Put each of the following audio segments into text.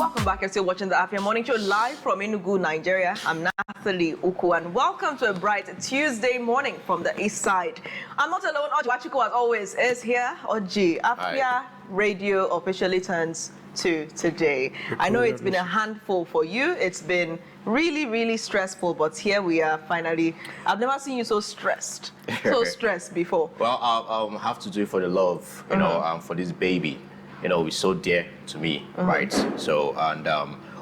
Welcome back. You're still watching the Afia Morning Show live from Enugu, Nigeria. I'm Nathalie Uku, and welcome to a bright Tuesday morning from the east side. I'm not alone. Oji Wachiko, as always, is here. Oji, Afia Radio officially turns to today. I know it's been a handful for you. It's been really, really stressful, but here we are finally. I've never seen you so stressed, before. Well, I'll have to do it for the love, you know, for this baby. You know, it's so dear to me, right? So, and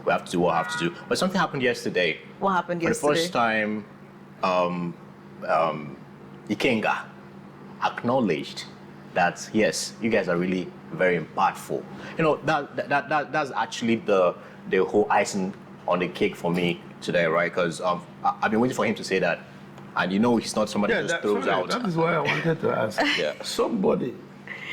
we have to do what I have to do. But something happened yesterday. What happened yesterday? For the first time, Ikenga acknowledged that, yes, you guys are really very impactful. You know, that's actually the whole icing on the cake for me today, right? Because I've been waiting for him to say that. And you know, he's not somebody who just throws out. That is why I wanted to ask. Somebody.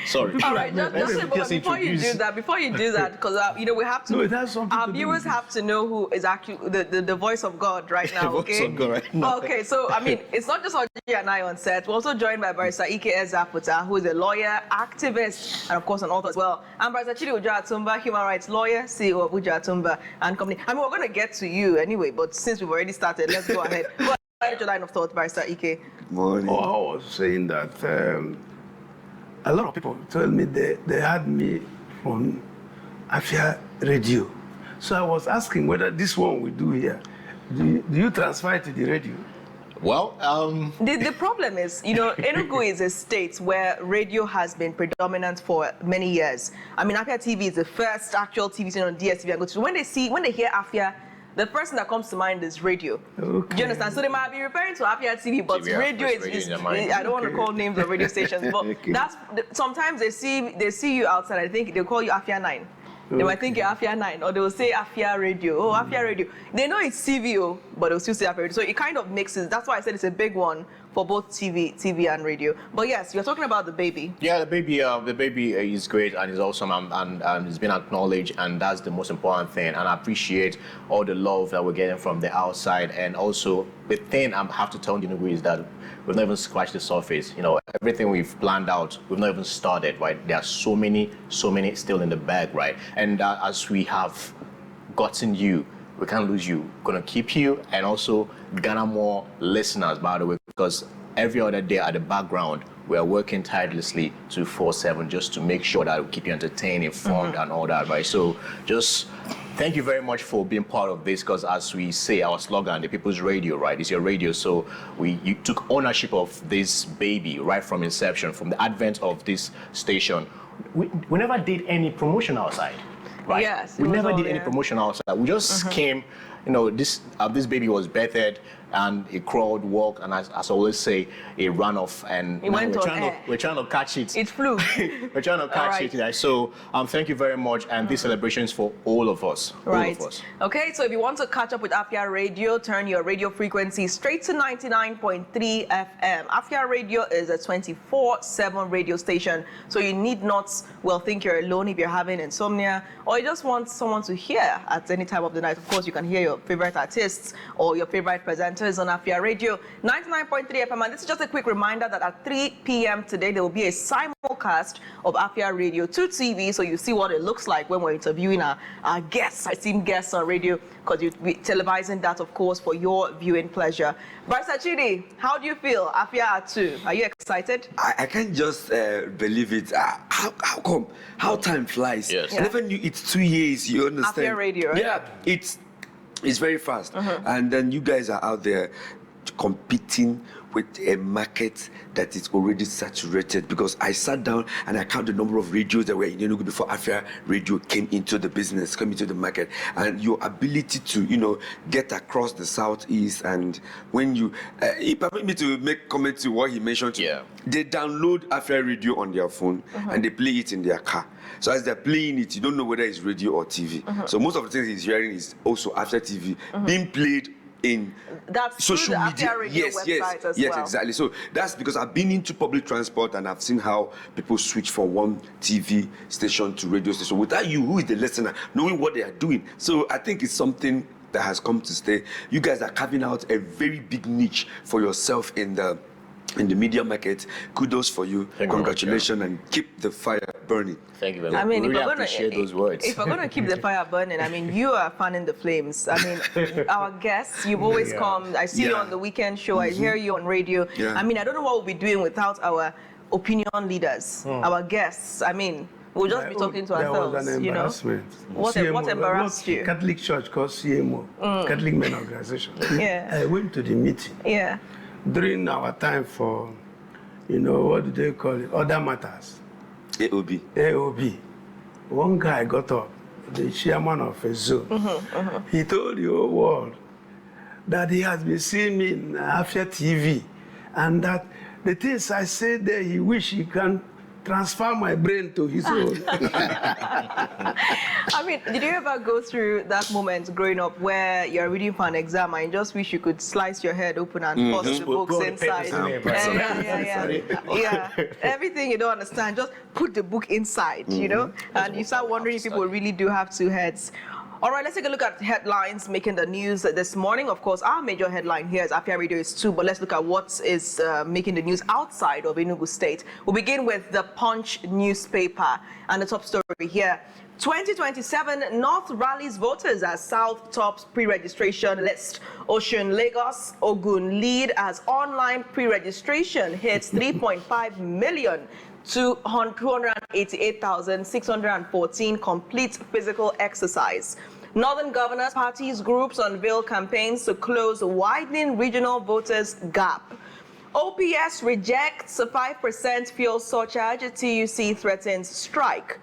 Sorry. All right, just before you do that, because you know we have to. No, it has something our to viewers have to know who is actually the voice of God right now. Okay. The voice of God right now. Okay, so I mean, it's not just Oji and I on set. We're also joined by Barrister Ike Ezaputa, who is a lawyer, activist, and of course an author as well. And Barrister Chidi Ujoatumba, human rights lawyer, CEO of Ujoatumba and company. I mean, we're going to get to you anyway, but since we've already started, let's go ahead. Go ahead with your line of thought, Barrister Ike. Good morning. I was saying that. A lot of people told me they had me on Afia Radio. So I was asking whether this one we do here, do you transfer it to the radio? Well, the problem is, you know, Enugu is a state where radio has been predominant for many years. I mean, Afia TV is the first actual TV station on DSTV. And so when they hear Afia, the person that comes to mind is radio. Okay. Do you understand? So they might be referring to Afia TV, but radio is I don't want to call names of radio stations, but that's sometimes they see you outside. I think they'll call you Afia 9. They might think you're Afia 9, or they will say Afia Radio. Oh, Afia Radio. They know it's CVO, but they'll still say Afia Radio. So it kind of mixes. That's why I said it's a big one for both TV and radio. But yes, you're talking about the baby. Yeah, the baby is great and is awesome and it's been acknowledged, and that's the most important thing. And I appreciate all the love that we're getting from the outside. And also, the thing I have to tell you is that we've not even scratched the surface. You know, everything we've planned out, we've not even started, right? There are so many still in the bag, right? And as we have gotten you, we can't lose you. We're gonna keep you and also garner more listeners, by the way, because every other day at the background, we are working tirelessly 24/7 just to make sure that we keep you entertained, informed, and all that, right? So just thank you very much for being part of this, because as we say, our slogan, the People's Radio, right? It's your radio. So you took ownership of this baby right from inception, from the advent of this station. We never did any promotion outside. Right. Yes, we never did any promotion outside. We just came, you know, this baby was birthed and it crawled, walked, and as I always say, it ran off, and we're trying to catch it. It flew. We're trying to catch it. Right? So thank you very much, and this celebration is for all of us. Right. All of us. Okay, so if you want to catch up with Afia Radio, turn your radio frequency straight to 99.3 FM. Afia Radio is a 24/7 radio station, so you need not think you're alone if you're having insomnia, or you just want someone to hear at any time of the night. Of course, you can hear your favorite artists or your favorite presenters on Afia Radio 99.3 FM. And this is just a quick reminder that at 3 p.m. today, there will be a simulcast of Afia Radio to TV, so you see what it looks like when we're interviewing our guests, esteemed guests on radio, because you'll be televising that, of course, for your viewing pleasure. Barrister Chidi, how do you feel? Afia at 2. Are you excited? I can't just believe it. How come? How time flies. Yes. I never knew it's 2 years, you understand? Afia Radio, right? Yeah, it's very fast. And then you guys are out there competing with a market that is already saturated, because I sat down and I counted the number of radios that were in Enugu before Afia Radio came into the business, came into the market, and your ability to, you know, get across the southeast. And when you, he permit me to make comment to what he mentioned. Yeah. They download Afia Radio on their phone and they play it in their car. So as they're playing it, you don't know whether it's radio or TV. So most of the things he's hearing is also Afia TV being played in social media. Yes, exactly. So that's because I've been into public transport and I've seen how people switch from one TV station to radio station without you, who is the listener, knowing what they are doing. So I think it's something that has come to stay. You guys are carving out a very big niche for yourself in the media market. Kudos for you. Congratulations, and keep the fire burning. Thank you very much. I mean, we if really we're gonna appreciate those words. if we're gonna keep the fire burning, I mean, you are fanning the flames. I mean, our guests, you've always come. I see you Yeah. on the weekend show. I hear you on radio. Yeah. I mean, I don't know what we'll be doing without our opinion leaders, our guests. I mean, we'll just be talking to There ourselves. was an You know, embarrassment. what CMO, embarrassed you? Catholic Church called CMO, Catholic Men Organization. Yeah. I went to the meeting Yeah. during our time for, what do they call it? Other matters. AOB. AOB. One guy got up, the chairman of a zone. He told the whole world that he has been seeing me in Afia TV, and that the things I said there, he wish he can transfer my brain to his own. I mean, did you ever go through that moment growing up where you're reading for an exam and you just wish you could slice your head open and force the books Put the inside? papers in there, Yeah. Everything you don't understand, just put the book inside, and you start wondering if people really do have two heads. All right, let's take a look at headlines making the news this morning. Of course, our major headline here is Afia Radio is 2, but let's look at what is making the news outside of Enugu State. We'll begin with the Punch newspaper and the top story here. 2027 North rallies voters as South tops pre-registration list. Osun, Lagos, Ogun lead as online pre-registration hits 3.5 million. 288,614 complete physical exercise. Northern Governors Parties groups unveil campaigns to close widening regional voters gap. OPS rejects a 5% fuel surcharge. TUC threatens strike.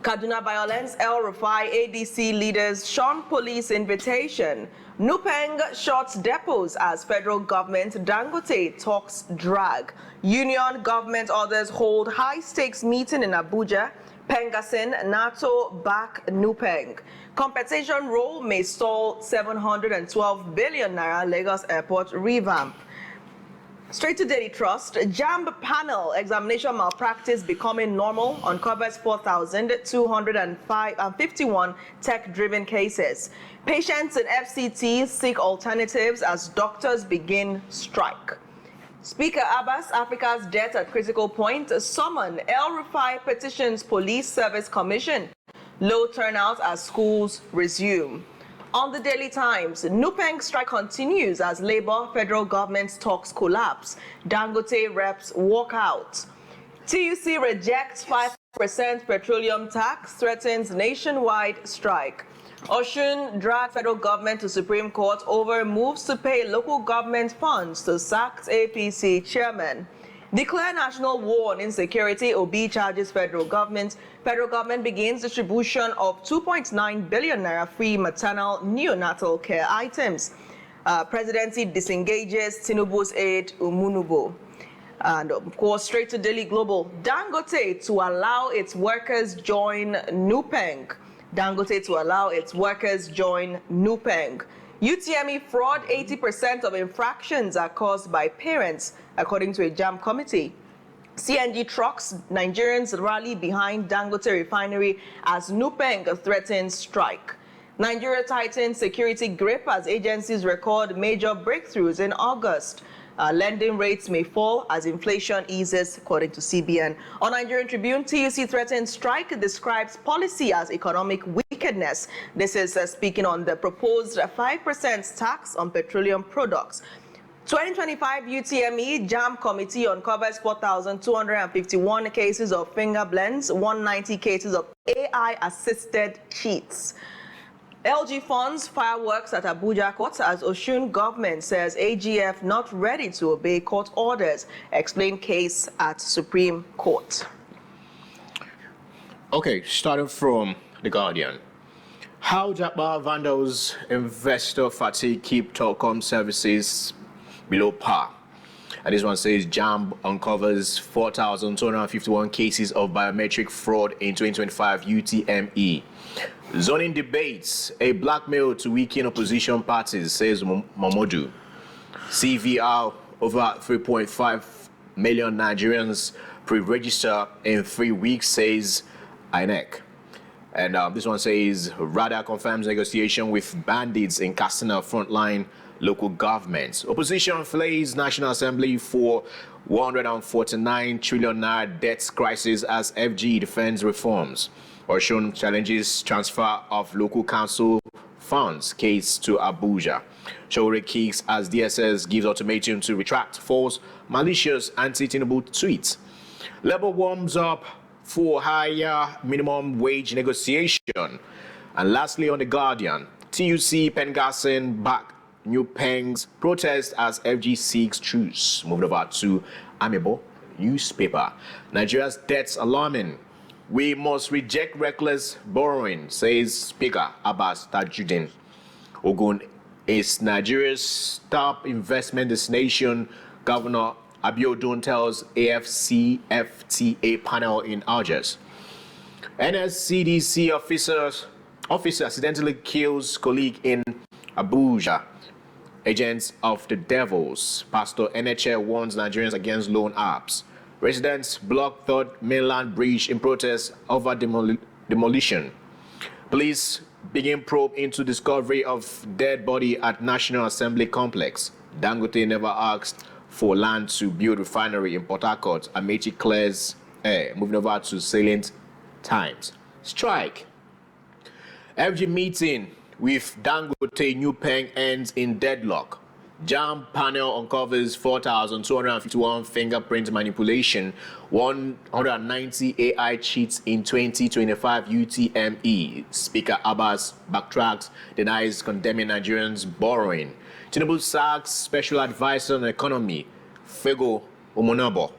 Kaduna violence, El Rufai ADC leaders shun police invitation. Nupeng shuts depots as federal government Dangote talks drag. Union government orders hold high-stakes meeting in Abuja. Pengasin, NATO back Nupeng. Compensation role may stall 712 billion naira Lagos airport revamp. Straight to Daily Trust, JAMB panel examination malpractice becoming normal uncovers 4,251 tech-driven cases. Patients in FCT seek alternatives as doctors begin strike. Speaker Abbas, Africa's debt at critical point, summon El Rufai petitions Police Service Commission. Low turnout as schools resume. On the Daily Times, Nupeng strike continues as Labour federal government talks collapse. Dangote reps walk out. TUC rejects 5% petroleum tax, threatens nationwide strike. Osun dragged federal government to Supreme Court over moves to pay local government funds to sacked APC chairman. Declare national war on insecurity, Obi charges federal government. Federal government begins distribution of 2.9 billion naira free maternal neonatal care items. Presidency disengages Tinubu's aide Umunubo. And of course, straight to Daily Global, Dangote to allow its workers join Nupeng. Dangote to allow its workers join Nupeng. UTME fraud, 80% of infractions are caused by parents, according to a JAM committee. CNG trucks, Nigerians rally behind Dangote refinery as Nupeng threatens strike. Nigeria tightens security grip as agencies record major breakthroughs in August. Lending rates may fall as inflation eases, according to CBN. On Nigerian Tribune, TUC threatens strike, describes policy as economic wickedness. This is speaking on the proposed 5% tax on petroleum products. 2025 UTME JAM committee uncovers 4,251 cases of finger blends, 190 cases of AI-assisted cheats. LG funds fireworks at Abuja court as Osun government says AGF not ready to obey court orders. Explain case at Supreme Court. Okay, starting from The Guardian. How Jabba vandals investor fatigue keep telecom services below par. And this one says JAMB uncovers 4,251 cases of biometric fraud in 2025 UTME. Zoning debates, a blackmail to weaken opposition parties, says Momodu. CVR, over 3.5 million Nigerians pre-register in 3 weeks, says INEC. And this one says, Rada confirms negotiation with bandits in Katsina frontline local governments. Opposition flays National Assembly for 149 trillion naira debt crisis as FG defends reforms. Osun challenges transfer of local council funds case to Abuja. Showore kicks as DSS gives ultimatum to retract false malicious anti-Tinubu tweets. Labour warms up for higher minimum wage negotiation. And lastly, on The Guardian, TUC Pengassin back Nupeng's protest as FG seeks truce. Moved over to Amiable newspaper. Nigeria's debts alarming. We must reject reckless borrowing, says Speaker Abbas Tajuddin. Ogun is Nigeria's top investment destination. Governor Abiodun tells AFCFTA panel in Algiers. NSCDC officer accidentally kills colleague in Abuja. Agents of the devils. Pastor NHL warns Nigerians against loan apps. Residents block third mainland bridge in protest over demolition. Police begin probe into discovery of dead body at National Assembly complex. Dangote never asked for land to build refinery in Port Harcourt. Amechi clears air. Moving over to Salient Times. Strike. FG meeting with Dangote Nupeng ends in deadlock. JAM panel uncovers 4,251 fingerprint manipulation, 190 AI cheats in 2025 UTME. Speaker Abbas backtracks, denies condemning Nigerians borrowing. Tinubu sacks special advisor on economy, Fego Omonabo.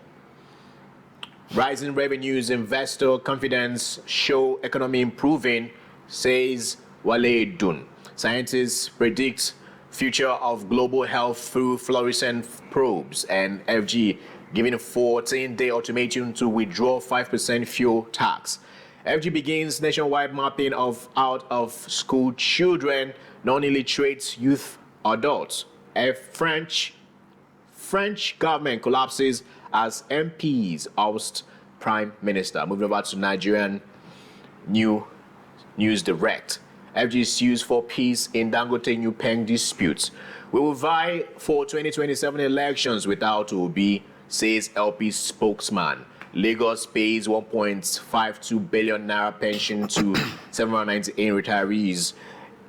Rising revenues, investor confidence show economy improving, says Wale Dun. Scientists predict future of global health through fluorescent probes, and FG giving a 14-day ultimatum to withdraw 5% fuel tax. FG begins nationwide mapping of out-of-school children, non-illiterate youth adults. French government collapses as MPs oust Prime Minister. Moving over to Nigerian News Direct. FG sues for peace in Dangote Nupeng disputes. We will vie for 2027 elections without Obi, says LP spokesman. Lagos pays 1.52 billion naira pension to 798 retirees.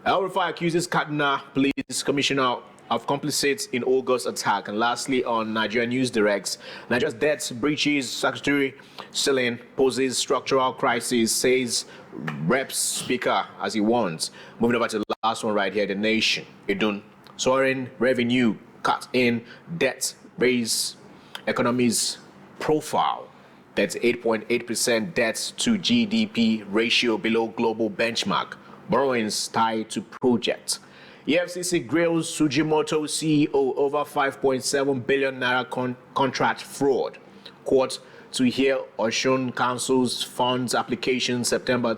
El Rufai accuses Kaduna Police Commissioner of complicit in August attack. And lastly, on Nigerian News Directs, Nigeria's debt breaches. Secretary Selin poses structural crisis, says Reps Speaker as he wants. Moving over to the last one right here, The Nation. Idun, soaring revenue, cut in debt, raise economy's profile. That's 8.8% debt to GDP ratio below global benchmark. Borrowings tied to projects. EFCC grills Sujimoto CEO over 5.7 billion naira contract fraud. Court to hear Osun Council's funds application September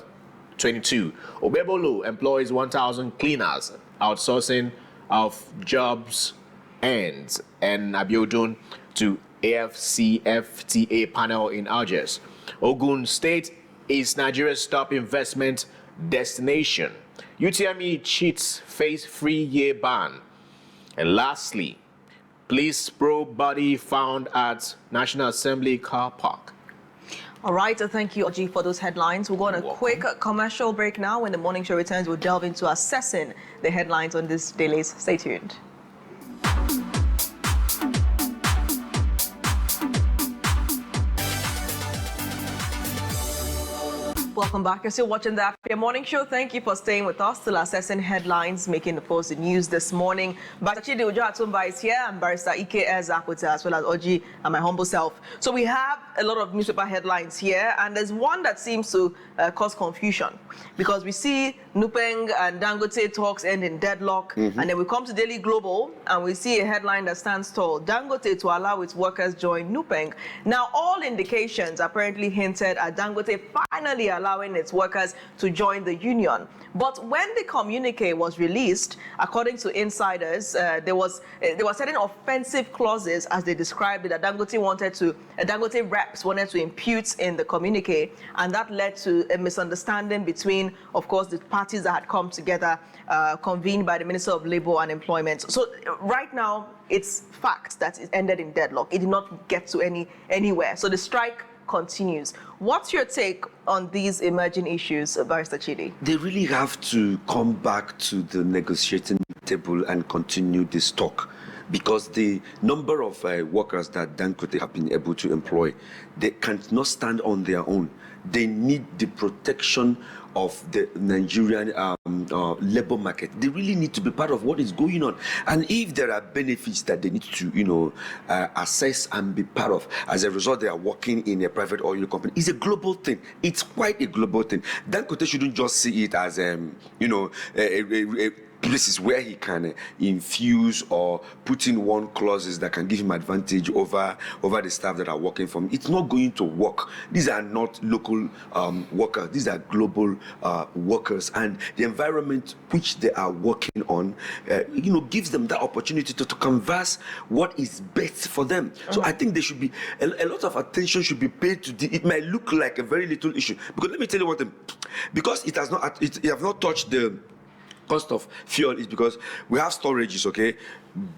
22. Obebolo employs 1,000 cleaners. Outsourcing of jobs ends. And Abiodun to AFCFTA panel in Algiers. Ogun State is Nigeria's top investment destination. UTME cheats face 3-year ban. And lastly, police probe body found at National Assembly car park. All right, thank you, Oji, for those headlines. We'll go on a quick commercial break now. When the morning show returns, we'll delve into assessing the headlines on this dailies. Stay tuned. Welcome back. You're still watching the Afia Morning Show. Thank you for staying with us. Still assessing headlines, making the post the news this morning. Barrister Chidi Ujoatumba is here, and Barrister Ike Ezakwita, as well as Oji and my humble self. So we have a lot of newspaper headlines here, and there's one that seems to cause confusion, because we see Nupeng and Dangote talks end in deadlock, and then we come to Daily Global, and we see a headline that stands tall: Dangote to allow its workers join Nupeng. Now, all indications apparently hinted at Dangote finally allowing its workers to join the union. But when the communique was released, according to insiders, there were certain offensive clauses, as they described it, that Dangote reps wanted to impute in the communique, and that led to a misunderstanding between, of course, the parties that had come together, convened by the Minister of Labour and Employment. So right now, it's fact that it ended in deadlock. It did not get to anywhere. So the strike continues. What's your take on these emerging issues, Barrister Chidi? They really have to come back to the negotiating table and continue this talk, because the number of workers that Dangote have been able to employ, they cannot stand on their own. They need the protection of the Nigerian labor market. They really need to be part of what is going on. And if there are benefits that they need to, assess and be part of, as a result, they are working in a private oil company. It's a global thing. It's quite a global thing. Dangote shouldn't just see it as, places where he can infuse or put in one clauses that can give him advantage over the staff that are working for him. It's not going to work. These are not local workers. These are global workers, and the environment which they are working on, gives them that opportunity to converse what is best for them. So I think there should be a lot of attention should be paid to it might look like a very little issue, because let me tell you what, because it have not touched the cost of fuel, is because we have storages, okay?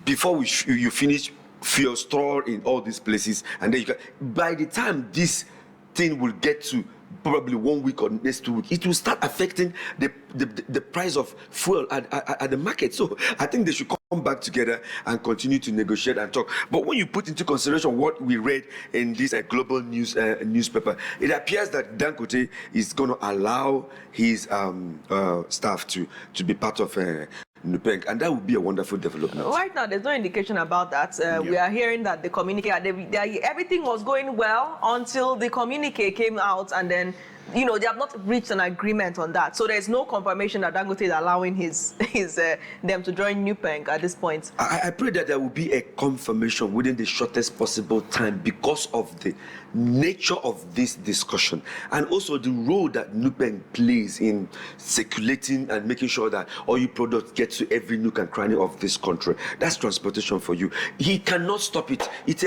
Before you finish fuel, store in all these places, and then by the time this thing will get to probably 1 week or next 2 weeks, it will start affecting the price of fuel at the market. So I think they should come back together and continue to negotiate and talk. But when you put into consideration what we read in this global newspaper, it appears that Dangote is going to allow his staff to be part of Nupeng, and that would be a wonderful development. Right now, there's no indication about that. We are hearing that the communique, everything was going well until the communique came out, and then, they have not reached an agreement on that. So there's no confirmation that Dangote is allowing them to join Nupeng at this point. I pray that there will be a confirmation within the shortest possible time, because of the nature of this discussion, and also the role that Nupeng plays in circulating and making sure that oil products get to every nook and cranny of this country. That's transportation for you. He cannot stop it. It's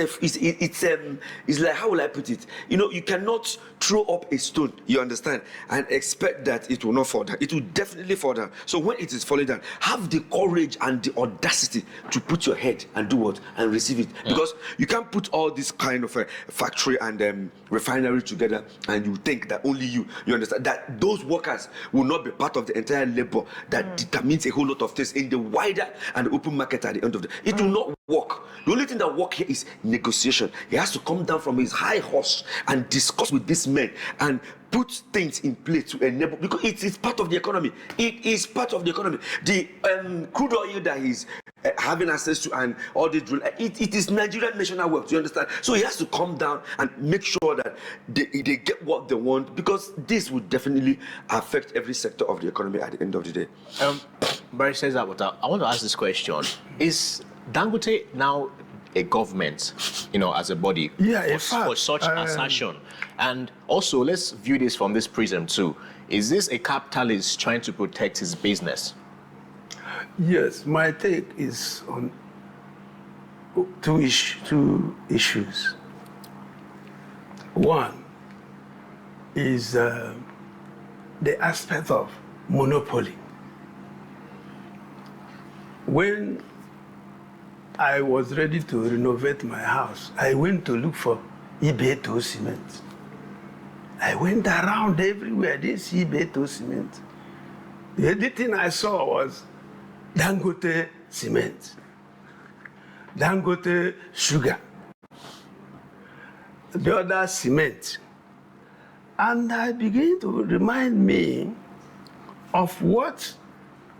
like, how will I put it? You cannot throw up a stone, you understand, and expect that it will not fall down. It will definitely fall down. So when it is falling down, have the courage and the audacity to put your head and do what? And receive it. Because you can't put all this kind of a factory and refinery together and you think that only you understand that those workers will not be part of the entire labor that determines a whole lot of things in the wider and open market at the end of the day. It will not work. The only thing that works here is negotiation. He has to come down from his high horse and discuss with these men and put things in place to enable, because it is part of the economy. It is part of the economy. The crude oil that he's having access to and all the drill, it is Nigerian national wealth, you understand? So he has to come down and make sure that they get what they want, because this will definitely affect every sector of the economy at the end of the day. Barry says that, but I want to ask this question. Is Dangote now a government, as a body, for such assertion? And also, let's view this from this prism too. Is this a capitalist trying to protect his business? Yes, my take is on two issues. One is the aspect of monopoly. When I was ready to renovate my house, I went to look for Ibeto cement. I went around everywhere, I didn't see Ibeto cement. The only thing I saw was Dangote cement, Dangote sugar, the other cement. And I began to remind me of what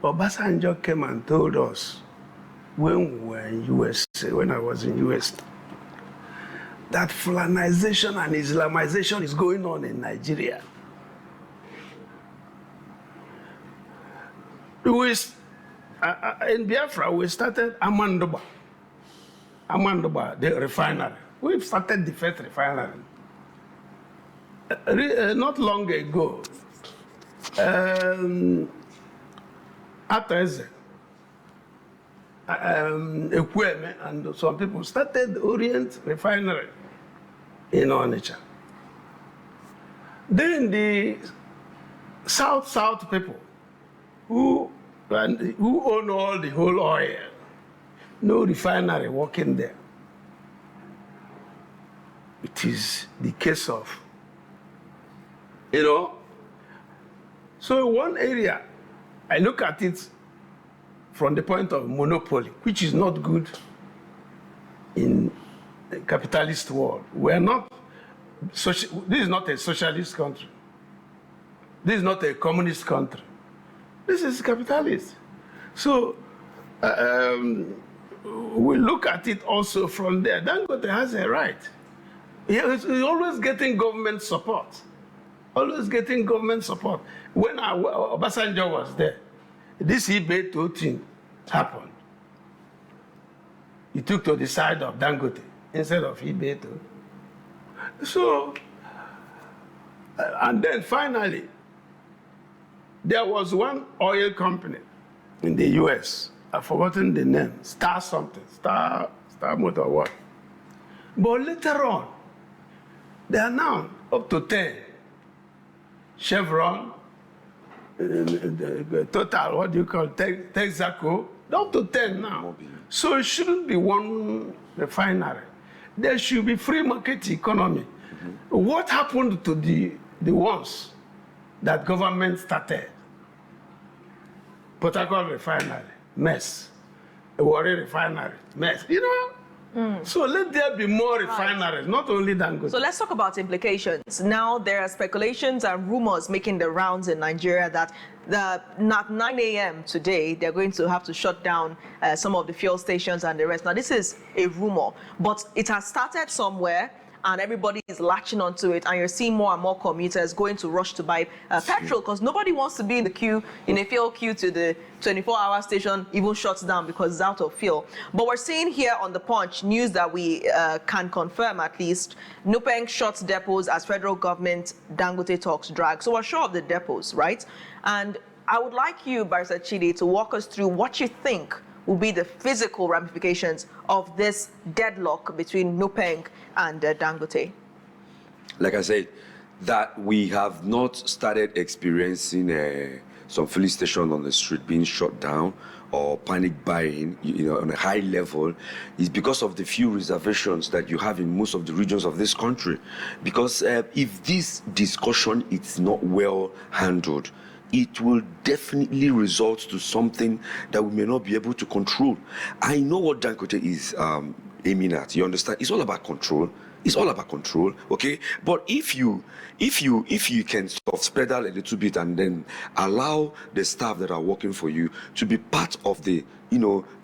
Obasanjo came and told us when we were in USA, when I was in US, that Fulanization and Islamization is going on in Nigeria. In Biafra, we started Amandoba, the refinery. We started the first refinery. not long ago, after Ekweme and some people started Orient Refinery in Onitsha. Then the South people who own all the whole oil, no refinery working there. It is the case of, So one area, I look at it from the point of monopoly, which is not good in a capitalist world. We are not, this is not a socialist country. This is not a communist country. This is capitalist. So we look at it also from there. Dangote has a right. He's always getting government support. Always getting government support. When Obasanjo was there, this Ibeto thing happened. He took to the side of Dangote instead of Ibeto. So, and then finally, there was one oil company in the US. I've forgotten the name, Star something, Star Motor what. But later on, they are now up to 10. Chevron, Total, what do you call it, Texaco, up to 10 now. So it shouldn't be one refinery. There should be free market economy. What happened to the ones that government started? Port Harcourt refinery, mess. Warri refinery, mess. So let there be more refineries, not only Dangote. So let's talk about implications. Now there are speculations and rumors making the rounds in Nigeria that at 9 a.m. today, they're going to have to shut down some of the fuel stations and the rest. Now this is a rumor, but it has started somewhere and everybody is latching onto it, and you're seeing more and more commuters going to rush to buy petrol because nobody wants to be in the queue, in a fuel queue to the 24-hour station, even shuts down because it's out of fuel. But we're seeing here on the Punch news that we can confirm at least. Nupeng shuts depots as federal government Dangote talks drag. So we're sure of the depots, right? And I would like you, Barrister Chidi, to walk us through what you think will be the physical ramifications of this deadlock between Nupeng and Dangote. Like I said, that we have not started experiencing some filling station on the street being shut down or panic buying, on a high level, is because of the few reservations that you have in most of the regions of this country. Because if this discussion is not well handled, it will definitely result to something that we may not be able to control. I know what Dangote is aiming at. You understand? It's all about control. It's all about control, okay? But if you can sort of spread out a little bit and then allow the staff that are working for you to be part of the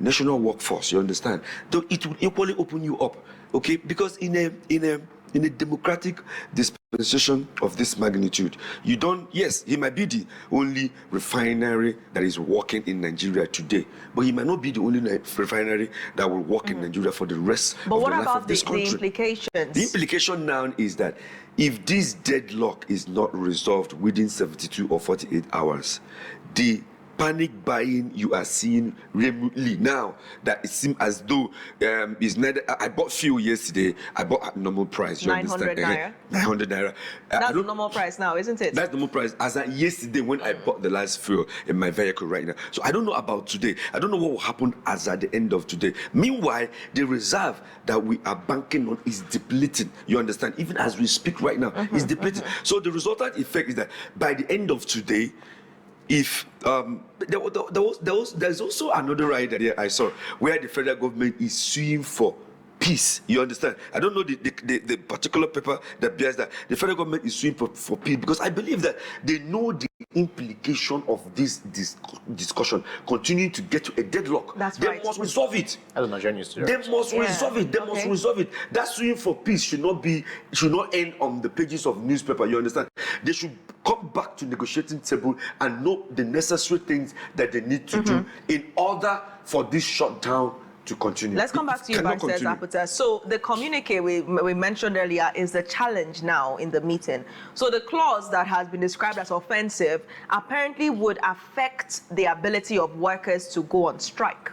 national workforce, you understand? Though it will equally open you up, okay? Because in a democratic dispensation of this magnitude, yes, he might be the only refinery that is working in Nigeria today, but he might not be the only refinery that will work in Nigeria for the rest of the life of this country. But what about the implications? The implication now is that if this deadlock is not resolved within 72 or 48 hours, the panic buying you are seeing remotely now, that it seems as though it's neither. I bought fuel yesterday. I bought at normal price. You 900 understand? naira. 900 naira. That's the normal price now, isn't it? That's the normal price as at yesterday when I bought the last fuel in my vehicle right now. So I don't know about today. I don't know what will happen as at the end of today. Meanwhile, the reserve that we are banking on is depleting. You understand? Even as we speak right now, it's depleting. So the resultant effect is that by the end of today, if there's also another rider there I saw where the federal government is suing for peace. You understand? I don't know the particular paper that bears that. The federal government is suing for peace because I believe that they know the implication of this discussion continuing to get to a deadlock. That's they right. must resolve it. As a Nigerian student. They must resolve it. They must resolve it. That suing for peace should not end on the pages of newspaper. You understand? They should come back to negotiating table and know the necessary things that they need to do in order for this shutdown to continue. Let's come back to you, Cannot Vice continue. Zapata. So the communique we mentioned earlier is the challenge now in the meeting. So the clause that has been described as offensive apparently would affect the ability of workers to go on strike.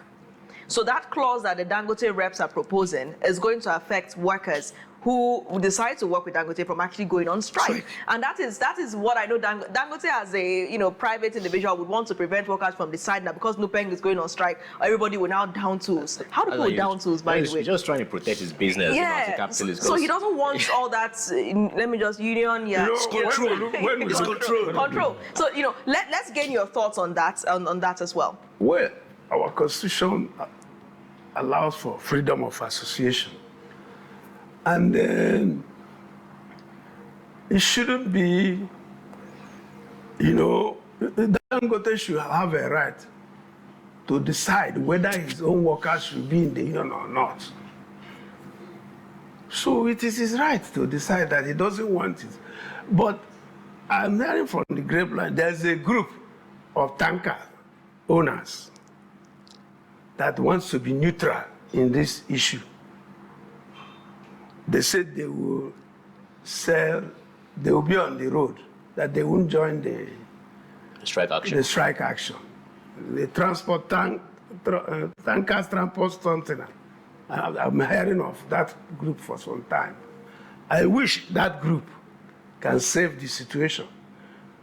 So that clause that the Dangote reps are proposing is going to affect workers who decide to work with Dangote from actually going on strike. And that is what I know Dangote as a private individual would want to prevent workers from deciding that because Nupeng is going on strike, everybody will now down tools. How do people down tools, by the way? He's just trying to protect his business. Yeah, As a capitalist. so he doesn't want all that, let me just, union, yeah. Control. So, let's gain your thoughts on that, on that as well. Well, our constitution allows for freedom of association. And it shouldn't be, Dangote should have a right to decide whether his own workers should be in the union or not. So it is his right to decide that he doesn't want it. But I'm hearing from the grapevine, there's a group of tanker owners that wants to be neutral in this issue. They said they will they will be on the road, that they won't join the strike action. The strike action. The transport tankers transport something. I'm hearing of that group for some time. I wish that group can save the situation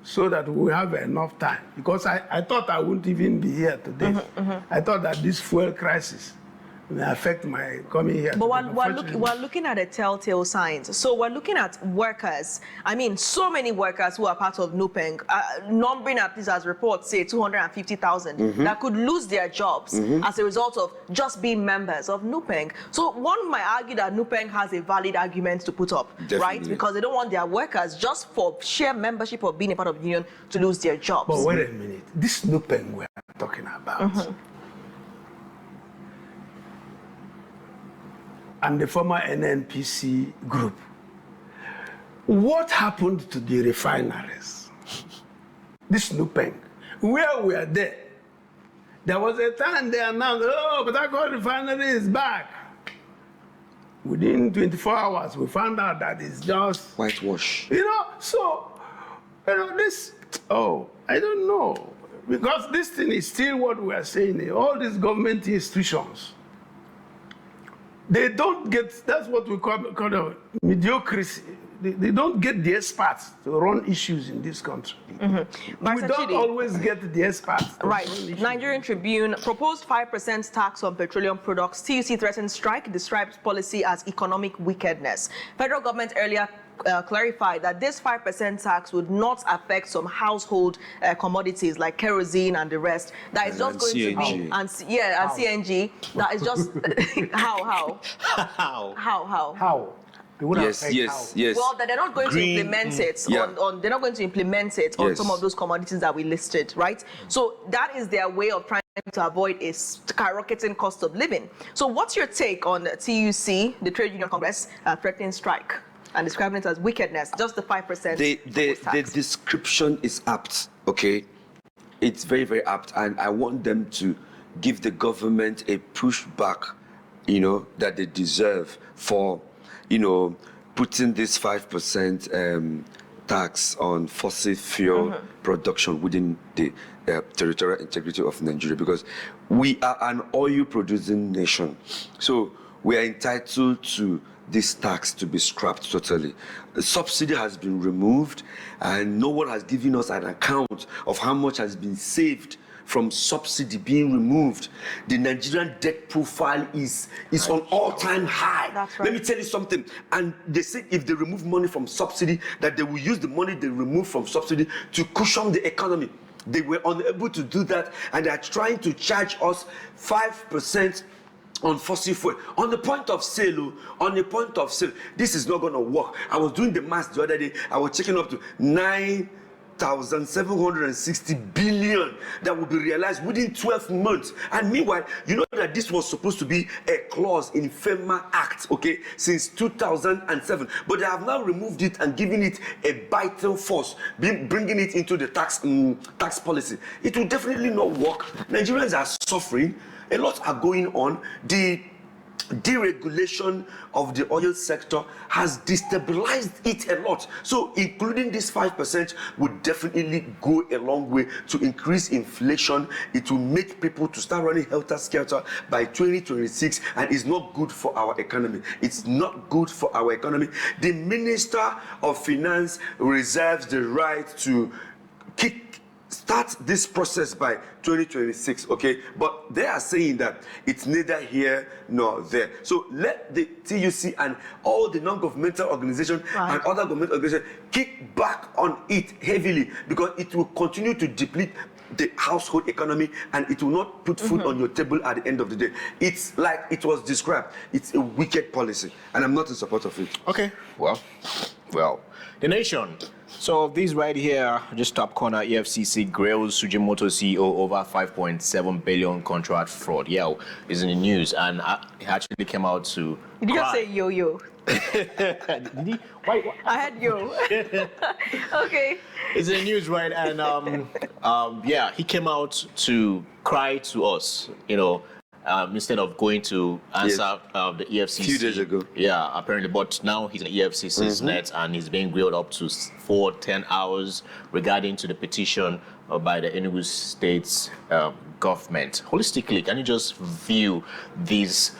so that we have enough time. Because I thought I wouldn't even be here today. I thought that this fuel crisis may affect my coming here. But we're looking at the telltale signs. So we're looking at workers. I mean, so many workers who are part of Nupeng, numbering at least as reports say 250,000, that could lose their jobs as a result of just being members of Nupeng. So one might argue that Nupeng has a valid argument to put up, right? Because they don't want their workers, just for sheer membership or being a part of the union, to lose their jobs. But wait a minute. This Nupeng we're talking about, and the former NNPC group. What happened to the refineries? This Nupeng, where we are there, there was a time they announced, but that refinery is back. Within 24 hours, we found out that it's just whitewash. This, I don't know. Because this thing is still what we are saying. All these government institutions, they don't get, that's what we call mediocrity. They don't get the experts to run issues in this country. We don't always get the experts. Right. Nigerian Tribune proposed 5% tax on petroleum products. TUC threatens strike, describes policy as economic wickedness. Federal government earlier clarified that this 5% tax would not affect some household commodities like kerosene and the rest. That is just going CNG. to be and CNG. That is just how. Yes. Well, they're not going to implement it they're not going to implement it on some of those commodities that we listed, right? So that is their way of trying to avoid a skyrocketing cost of living. So what's your take on TUC, the Trade Union Congress, threatening strike and describing it as wickedness, just the 5%? The description is apt, okay? It's very, very apt, and I want them to give the government a pushback, that they deserve for putting this 5% tax on fossil fuel production within the territorial integrity of Nigeria, because we are an oil-producing nation. So we are entitled to this tax to be scrapped totally. The subsidy has been removed, and no one has given us an account of how much has been saved from subsidy being removed. The Nigerian debt profile is on all-time high. That's right. Let me tell you something. And they say if they remove money from subsidy, that they will use the money they remove from subsidy to cushion the economy. They were unable to do that, and they are trying to charge us 5% on fossil fuel. On the point of sale, this is not going to work. I was doing the math the other day. I was checking up to 9,760 billion that will be realized within 12 months. And meanwhile, you know that this was supposed to be a clause in FEMA Act, okay, since 2007. But they have now removed it and given it a vital force, bringing it into the tax policy. It will definitely not work. Nigerians are suffering. a lot are going on. The deregulation of the oil sector has destabilized it a lot. So including this 5% would definitely go a long way to increase inflation. It will make people to start running helter-skelter by 2026, and it's not good for our economy. It's not good for our economy. The Minister of Finance reserves the right to start this process by 2026, okay? But they are saying that it's neither here nor there. So let the TUC and all the non-governmental organizations and other government organizations kick back on it heavily, because it will continue to deplete the household economy, and it will not put food on your table at the end of the day. It's like it was described. It's a wicked policy, and I'm not in support of it. Okay, well, the nation. So this right here, just top corner, EFCC grills Sujimoto CEO over 5.7 billion contract fraud. Yeah, is in the news, and it actually came out to. Did you just say yo-yo? Did he? Why? I had yo. Okay. It's in the news, right? And yeah, he came out to cry to us, you know, instead of going to answer the EFCC. A few days ago. Yeah, apparently. But now he's in the EFCC's net, and he's being grilled up to 10 hours regarding to the petition by the Enugu State's government. Holistically, can you just view this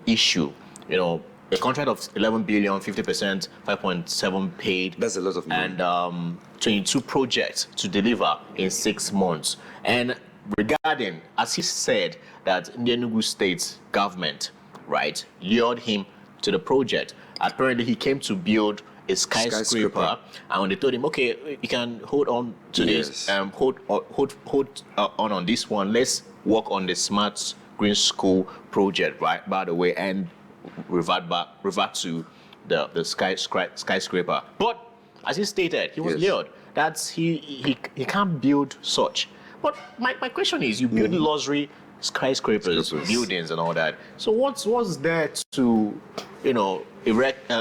issue? You know, a contract of 11 billion, 50%, 5.7 paid. That's a lot of money. And 22 projects to deliver in 6 months. And regarding, as he said, that the Enugu State government, right, lured him to the project. Apparently, he came to build a skyscraper, and when they told him, okay, you can hold on to this, hold on this one. Let's work on the smart green school project, right? By the way, and revert to the skyscraper. But as he stated, he was lured. That's he can't build such. But my question is, you build luxury skyscrapers, buildings, and all that. So what's there to, you know, erect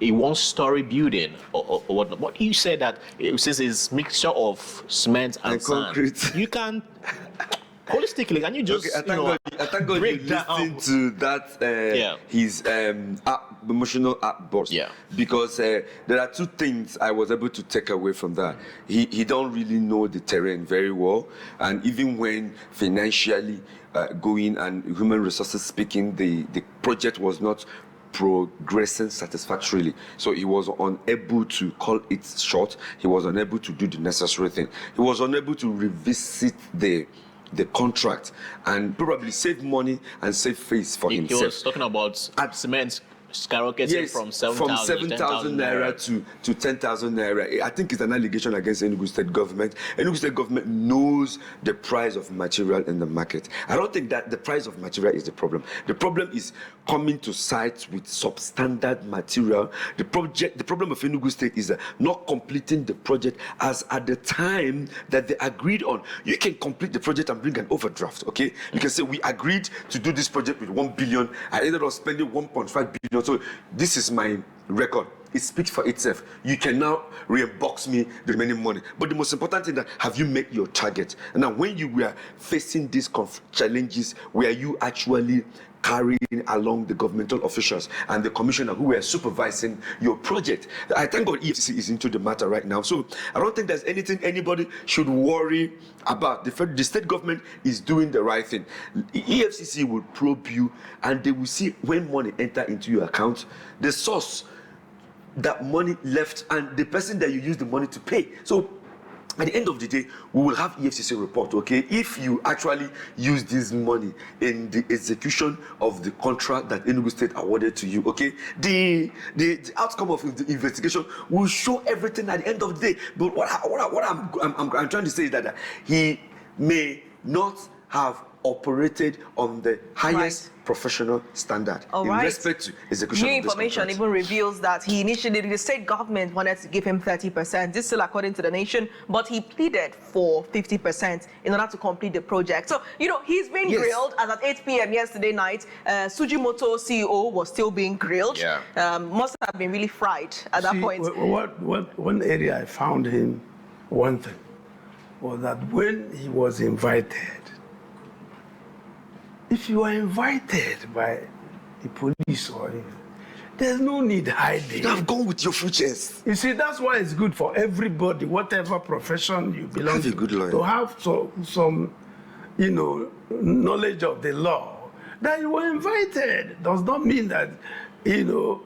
a one-story building or whatnot? What you said that since it's mixture of cement and sand, concrete, you can. Holistically, can you just I thank God you listened to that his emotional outburst. Yeah. Because there are two things I was able to take away from that. He don't really know the terrain very well, and even when financially going and human resources speaking, the project was not progressing satisfactorily. So he was unable to call it short. He was unable to do the necessary thing. He was unable to revisit the contract and probably save money and save face for himself. He was talking about cement skyrocketing from 7,000 naira to 10,000 naira. I think it's an allegation against Enugu State government. Enugu State government knows the price of material in the market. I don't think that the price of material is the problem. The problem is coming to sites with substandard material. The problem of Enugu State is not completing the project as at the time that they agreed on. You can complete the project and bring an overdraft, okay? You can say, we agreed to do this project with 1 billion. I ended up spending 1.5 billion. So this is my record. It speaks for itself. You can now reimburse me the remaining money. But the most important thing is that, have you met your target? And now when you were facing these challenges, were you actually carrying along the governmental officials and the commissioner who were supervising your project? I thank God EFCC is into the matter right now. So I don't think there's anything anybody should worry about. The state government is doing the right thing. EFCC will probe you, and they will see when money enter into your account, the source that money left, and the person that you use the money to pay. So at the end of the day, we will have EFCC report, okay? If you actually use this money in the execution of the contract that Enugu State awarded to you, okay? The outcome of the investigation will show everything at the end of the day. But what I'm trying to say is that he may not have operated on the highest professional standard in respect to execution. New of this information contract. even reveals that he initially, the state government wanted to give him 30%. This is still according to the nation, but he pleaded for 50% in order to complete the project. So, you know, he's been grilled, as at 8 p.m. yesterday night, Sujimoto CEO was still being grilled. Yeah. Must have been really fried at that point. One area I found him, one thing, was that when he was invited if you are invited by the police or there's no need hiding. You have gone with your full chest. You see, that's why it's good for everybody, whatever profession you belong Have a good lawyer. to have some, knowledge of the law. That you were invited does not mean that, you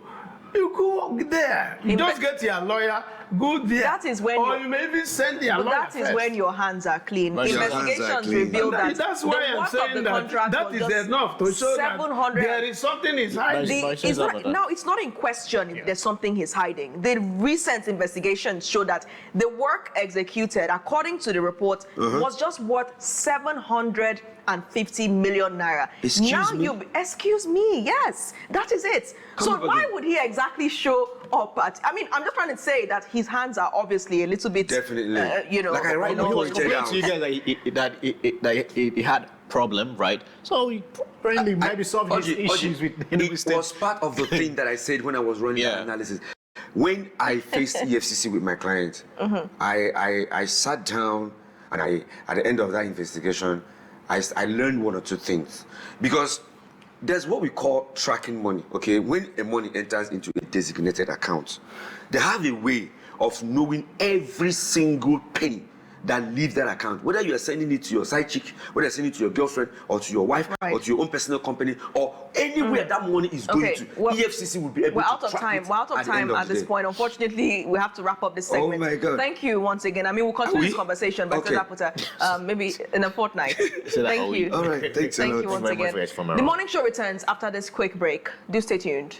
go there. You just get your lawyer, go there. That is when or you may even send your lawyer that is first. when your hands are clean. When your hands are Investigations clean. reveal that That's why the I'm worth of saying the that contract that was is just enough to show that 700. there is something is hiding. Now, it's not in question if there's something he's hiding. The recent investigations show that the work executed, according to the report, was just worth 750 million naira. Excuse me, yes, that is it. So why would he exactly show up at? I mean, I'm just trying to say that his hands are obviously a little bit, Definitely. Like I rightly pointed out. To you guys that he had problem, right? So he apparently maybe solved his issues with It was part of the thing that I said when I was running the analysis. When I faced EFCC with my client, I sat down and at the end of that investigation, I learned one or two things. Because there's what we call tracking money, okay? When a money enters into a designated account, they have a way of knowing every single penny that leaves that account, whether you are sending it to your side chick, whether you're sending it to your girlfriend or to your wife or to your own personal company or anywhere that money is going to. EFCC will be able to track it. We're out of time at this point. Unfortunately, we have to wrap up this segment. Oh my God. Thank you once again. I mean, we'll continue this conversation, but maybe in a fortnight. Thank you. All right, thanks Thank a lot. you once again. The morning show returns after this quick break. Do stay tuned.